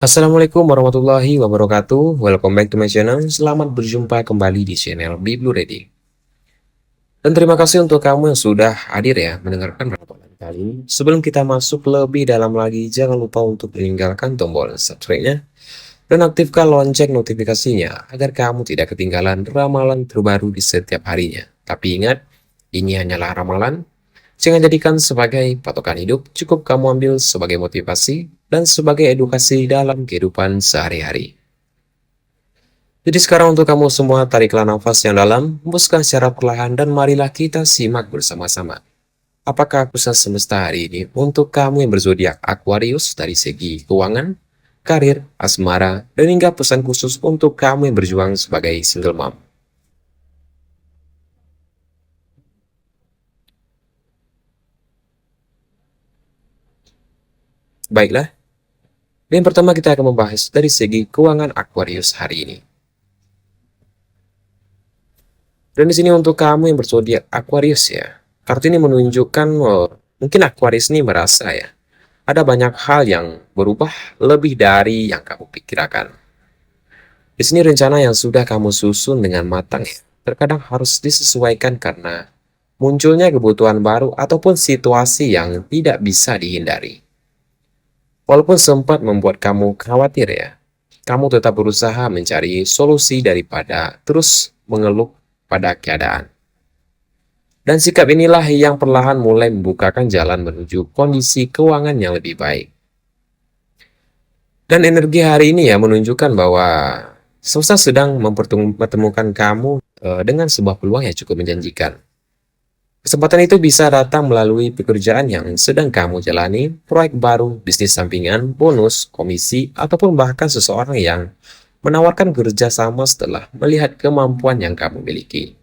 Assalamualaikum warahmatullahi wabarakatuh. Welcome back to my channel. Selamat berjumpa kembali di channel Biblu Ready. Dan terima kasih untuk kamu yang sudah hadir ya mendengarkan ramalan kali ini. Sebelum kita masuk lebih dalam lagi, jangan lupa untuk meninggalkan tombol subscribe-nya dan aktifkan lonceng notifikasinya agar kamu tidak ketinggalan ramalan terbaru di setiap harinya. Tapi ingat, ini hanyalah ramalan. Jangan jadikan sebagai patokan hidup, cukup kamu ambil sebagai motivasi dan sebagai edukasi dalam kehidupan sehari-hari. Jadi sekarang untuk kamu semua, tariklah nafas yang dalam, hembuskan secara perlahan, dan marilah kita simak bersama-sama. Apakah keputusan semesta hari ini untuk kamu yang berzodiak Aquarius dari segi keuangan, karir, asmara, dan hingga pesan khusus untuk kamu yang berjuang sebagai single mom. Baiklah, yang pertama kita akan membahas dari segi keuangan Aquarius hari ini. Dan di sini untuk kamu yang berzodiak Aquarius ya, kartu ini menunjukkan mungkin Aquarius ini merasa ya, ada banyak hal yang berubah lebih dari yang kamu pikirkan. Di sini rencana yang sudah kamu susun dengan matang ya, terkadang harus disesuaikan karena munculnya kebutuhan baru ataupun situasi yang tidak bisa dihindari. Walaupun sempat membuat kamu khawatir ya, kamu tetap berusaha mencari solusi daripada terus mengeluh pada keadaan. Dan sikap inilah yang perlahan mulai membukakan jalan menuju kondisi keuangan yang lebih baik. Dan energi hari ini ya menunjukkan bahwa semesta sedang mempertemukan kamu dengan sebuah peluang yang cukup menjanjikan. Kesempatan itu bisa datang melalui pekerjaan yang sedang kamu jalani, proyek baru, bisnis sampingan, bonus, komisi, ataupun bahkan seseorang yang menawarkan kerja sama setelah melihat kemampuan yang kamu miliki.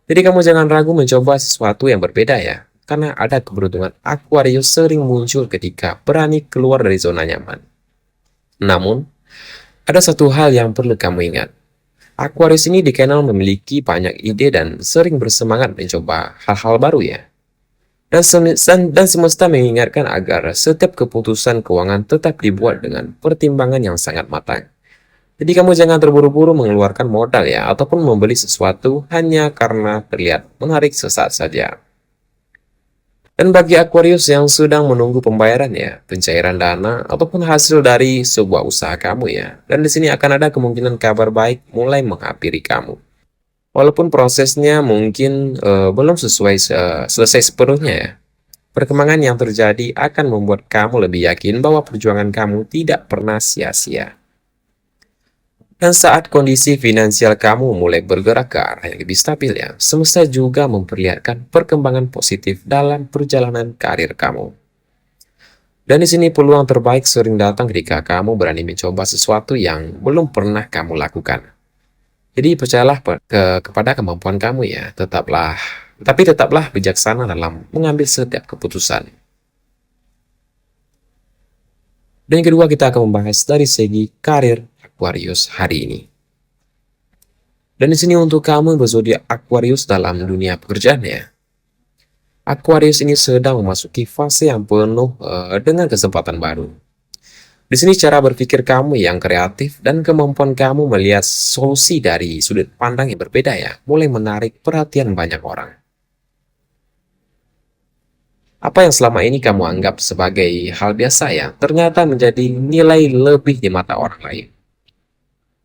Jadi kamu jangan ragu mencoba sesuatu yang berbeda ya, karena ada keberuntungan Aquarius sering muncul ketika berani keluar dari zona nyaman. Namun, ada satu hal yang perlu kamu ingat. Aquarius ini dikenal memiliki banyak ide dan sering bersemangat mencoba hal-hal baru ya. Dan semesta mengingatkan agar setiap keputusan keuangan tetap dibuat dengan pertimbangan yang sangat matang. Jadi kamu jangan terburu-buru mengeluarkan modal ya, ataupun membeli sesuatu hanya karena terlihat menarik sesaat saja. Dan bagi Aquarius yang sedang menunggu pembayaran ya, pencairan dana ataupun hasil dari sebuah usaha kamu ya. Dan di sini akan ada kemungkinan kabar baik mulai menghampiri kamu. Walaupun prosesnya mungkin belum selesai sepenuhnya ya. Perkembangan yang terjadi akan membuat kamu lebih yakin bahwa perjuangan kamu tidak pernah sia-sia. Dan saat kondisi finansial kamu mulai bergerak ke arah yang lebih stabil ya, semesta juga memperlihatkan perkembangan positif dalam perjalanan karir kamu. Dan di sini peluang terbaik sering datang ketika kamu berani mencoba sesuatu yang belum pernah kamu lakukan. Jadi percayalah kepada kemampuan kamu ya, tetaplah bijaksana dalam mengambil setiap keputusan. Dan yang kedua kita akan membahas dari segi karir Aquarius hari ini. Dan di sini untuk kamu berzodiak Aquarius dalam dunia pekerjaan ya. Aquarius ini sedang memasuki fase yang penuh dengan kesempatan baru. Di sini cara berpikir kamu yang kreatif dan kemampuan kamu melihat solusi dari sudut pandang yang berbeda ya, mulai menarik perhatian banyak orang. Apa yang selama ini kamu anggap sebagai hal biasa ya, ternyata menjadi nilai lebih di mata orang lain.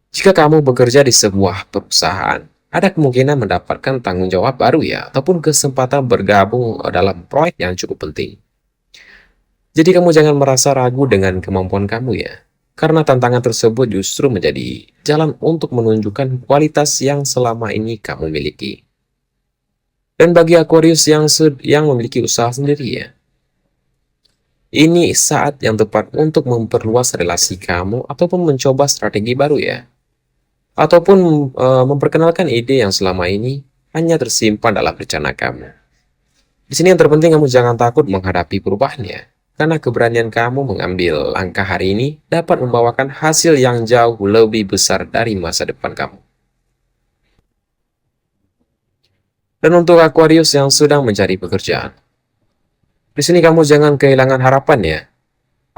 Jika kamu bekerja di sebuah perusahaan, ada kemungkinan mendapatkan tanggung jawab baru ya, ataupun kesempatan bergabung dalam proyek yang cukup penting. Jadi kamu jangan merasa ragu dengan kemampuan kamu ya, karena tantangan tersebut justru menjadi jalan untuk menunjukkan kualitas yang selama ini kamu miliki. Dan bagi Aquarius yang memiliki usaha sendiri ya, ini saat yang tepat untuk memperluas relasi kamu ataupun mencoba strategi baru ya. Ataupun memperkenalkan ide yang selama ini hanya tersimpan dalam rencana kamu. Di sini yang terpenting kamu jangan takut menghadapi perubahannya, karena keberanian kamu mengambil langkah hari ini dapat membawakan hasil yang jauh lebih besar dari masa depan kamu. Dan untuk Aquarius yang sedang mencari pekerjaan, di sini kamu jangan kehilangan harapan ya.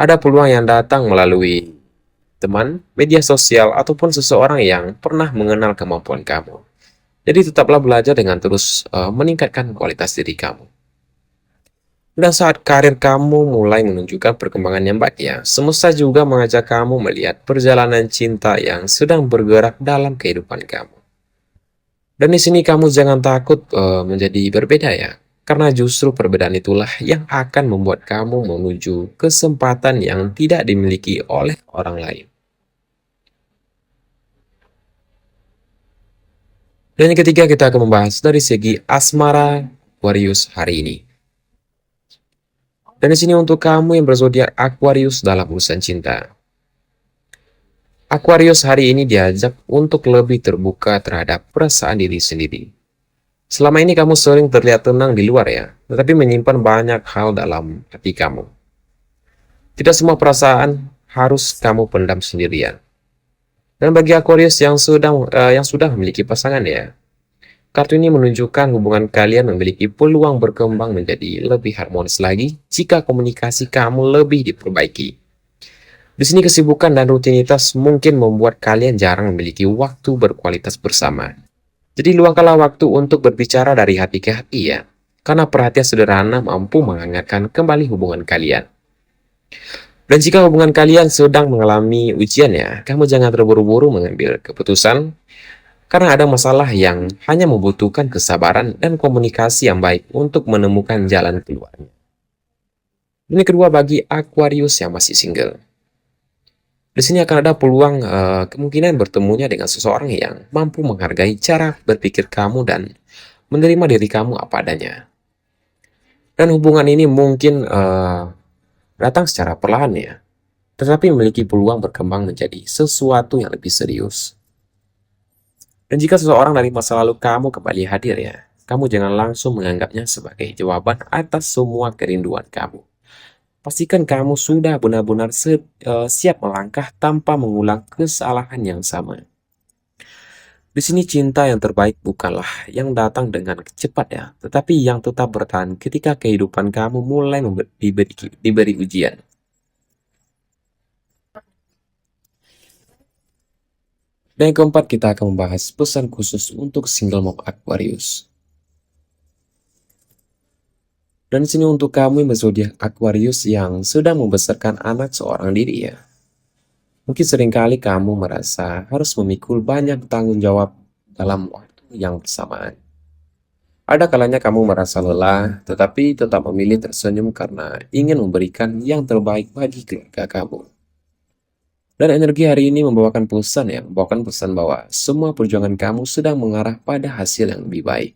Ada peluang yang datang melalui teman, media sosial, ataupun seseorang yang pernah mengenal kemampuan kamu. Jadi tetaplah belajar dengan terus meningkatkan kualitas diri kamu. Dan saat karir kamu mulai menunjukkan perkembangan yang baik ya, semesta juga mengajak kamu melihat perjalanan cinta yang sedang bergerak dalam kehidupan kamu. Dan di sini kamu jangan takut menjadi berbeda ya, karena justru perbedaan itulah yang akan membuat kamu menuju kesempatan yang tidak dimiliki oleh orang lain. Dan yang ketiga kita akan membahas dari segi asmara Aquarius hari ini. Dan di sini untuk kamu yang berzodiak Aquarius dalam urusan cinta. Aquarius hari ini diajak untuk lebih terbuka terhadap perasaan diri sendiri. Selama ini kamu sering terlihat tenang di luar ya, tetapi menyimpan banyak hal dalam hati kamu. Tidak semua perasaan harus kamu pendam sendirian. Dan bagi Aquarius yang sudah memiliki pasangan ya, kartu ini menunjukkan hubungan kalian memiliki peluang berkembang menjadi lebih harmonis lagi jika komunikasi kamu lebih diperbaiki. Di sini kesibukan dan rutinitas mungkin membuat kalian jarang memiliki waktu berkualitas bersama. Jadi luangkanlah waktu untuk berbicara dari hati ke hati ya, karena perhatian sederhana mampu menghangatkan kembali hubungan kalian. Dan jika hubungan kalian sedang mengalami ujian ya, kamu jangan terburu-buru mengambil keputusan karena ada masalah yang hanya membutuhkan kesabaran dan komunikasi yang baik untuk menemukan jalan keluarnya. Ini kedua bagi Aquarius yang masih single. Di sini akan ada peluang kemungkinan bertemunya dengan seseorang yang mampu menghargai cara berpikir kamu dan menerima diri kamu apa adanya. Dan hubungan ini mungkin datang secara perlahan ya, tetapi memiliki peluang berkembang menjadi sesuatu yang lebih serius. Dan jika seseorang dari masa lalu kamu kembali hadir ya, kamu jangan langsung menganggapnya sebagai jawaban atas semua kerinduan kamu. Pastikan kamu sudah benar-benar siap melangkah tanpa mengulang kesalahan yang sama. Di sini cinta yang terbaik bukanlah yang datang dengan cepat ya, tetapi yang tetap bertahan ketika kehidupan kamu mulai diberi ujian. Dan yang keempat kita akan membahas pesan khusus untuk single mom Aquarius. Dan di sini untuk kamu yang berzodiak Aquarius yang sedang membesarkan anak seorang diri ya. Mungkin seringkali kamu merasa harus memikul banyak tanggung jawab dalam waktu yang bersamaan. Ada kalanya kamu merasa lelah, tetapi tetap memilih tersenyum karena ingin memberikan yang terbaik bagi keluarga kamu. Dan energi hari ini membawakan pesan bahwa semua perjuangan kamu sedang mengarah pada hasil yang lebih baik.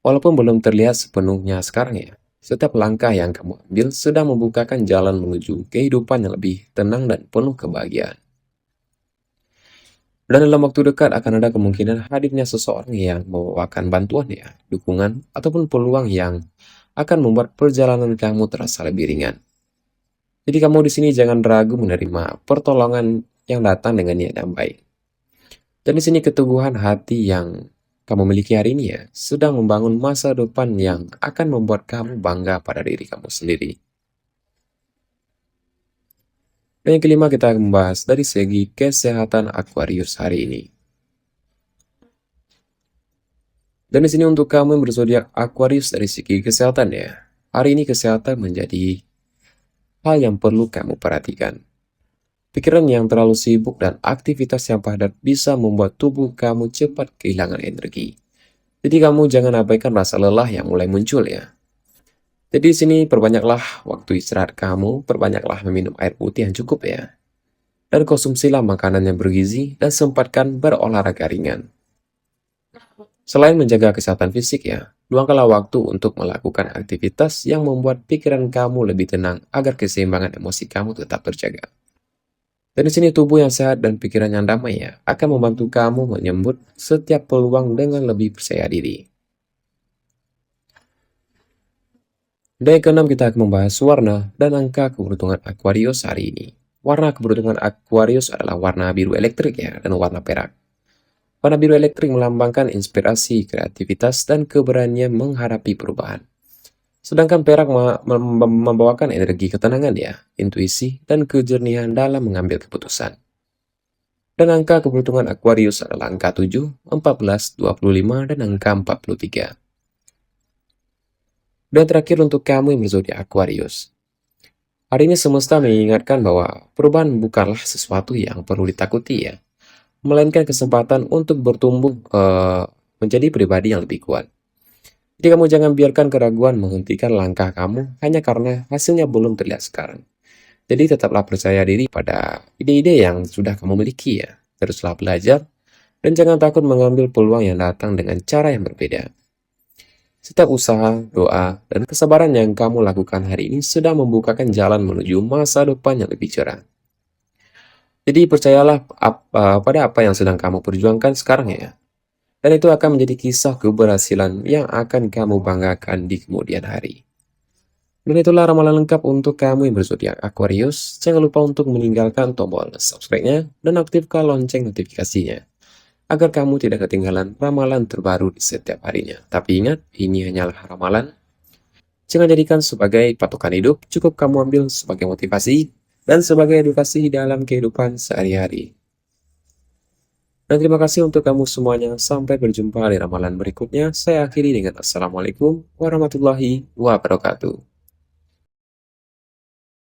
Walaupun belum terlihat sepenuhnya sekarang ya, setiap langkah yang kamu ambil sedang membukakan jalan menuju kehidupan yang lebih tenang dan penuh kebahagiaan. Dan dalam waktu dekat akan ada kemungkinan hadirnya seseorang yang membawakan bantuan ya, dukungan, ataupun peluang yang akan membuat perjalanan kamu terasa lebih ringan. Jadi kamu di sini jangan ragu menerima pertolongan yang datang dengan niat yang baik. Dan di sini keteguhan hati yang kamu miliki hari ini ya, sedang membangun masa depan yang akan membuat kamu bangga pada diri kamu sendiri. Dan yang kelima kita akan membahas dari segi kesehatan Aquarius hari ini. Dan di sini untuk kamu yang berzodiak Aquarius dari segi kesehatan ya, hari ini kesehatan menjadi hal yang perlu kamu perhatikan. Pikiran yang terlalu sibuk dan aktivitas yang padat bisa membuat tubuh kamu cepat kehilangan energi. Jadi kamu jangan abaikan rasa lelah yang mulai muncul ya. Jadi di sini perbanyaklah waktu istirahat kamu, perbanyaklah meminum air putih yang cukup ya. Dan konsumsilah makanan yang bergizi dan sempatkan berolahraga ringan. Selain menjaga kesehatan fisik ya, luangkanlah waktu untuk melakukan aktivitas yang membuat pikiran kamu lebih tenang agar keseimbangan emosi kamu tetap terjaga. Dan di sini tubuh yang sehat dan pikiran yang damai ya akan membantu kamu menyambut setiap peluang dengan lebih percaya diri. Dan yang keenam kita akan membahas warna dan angka keberuntungan Aquarius hari ini. Warna keberuntungan Aquarius adalah warna biru elektrik ya dan warna perak. Warna biru elektrik melambangkan inspirasi, kreativitas, dan keberanian menghadapi perubahan. Sedangkan perak membawakan energi ketenangan ya, intuisi, dan kejernihan dalam mengambil keputusan. Dan angka keberuntungan Aquarius adalah angka 7, 14, 25, dan angka 43. Dan terakhir untuk kamu yang berzodiak Aquarius. Hari ini semesta mengingatkan bahwa perubahan bukanlah sesuatu yang perlu ditakuti ya, melainkan kesempatan untuk bertumbuh menjadi pribadi yang lebih kuat. Jadi kamu jangan biarkan keraguan menghentikan langkah kamu hanya karena hasilnya belum terlihat sekarang. Jadi tetaplah percaya diri pada ide-ide yang sudah kamu miliki ya. Teruslah belajar dan jangan takut mengambil peluang yang datang dengan cara yang berbeda. Setiap usaha, doa, dan kesabaran yang kamu lakukan hari ini sedang membukakan jalan menuju masa depan yang lebih cerah. Jadi percayalah pada apa yang sedang kamu perjuangkan sekarang ya. Dan itu akan menjadi kisah keberhasilan yang akan kamu banggakan di kemudian hari. Dan itulah ramalan lengkap untuk kamu yang berzodiak Aquarius. Jangan lupa untuk meninggalkan tombol subscribe-nya dan aktifkan lonceng notifikasinya, agar kamu tidak ketinggalan ramalan terbaru di setiap harinya. Tapi ingat, ini hanyalah ramalan. Jangan jadikan sebagai patokan hidup, cukup kamu ambil sebagai motivasi dan sebagai edukasi dalam kehidupan sehari-hari. Dan terima kasih untuk kamu semuanya. Sampai berjumpa di ramalan berikutnya. Saya akhiri dengan Assalamualaikum warahmatullahi wabarakatuh.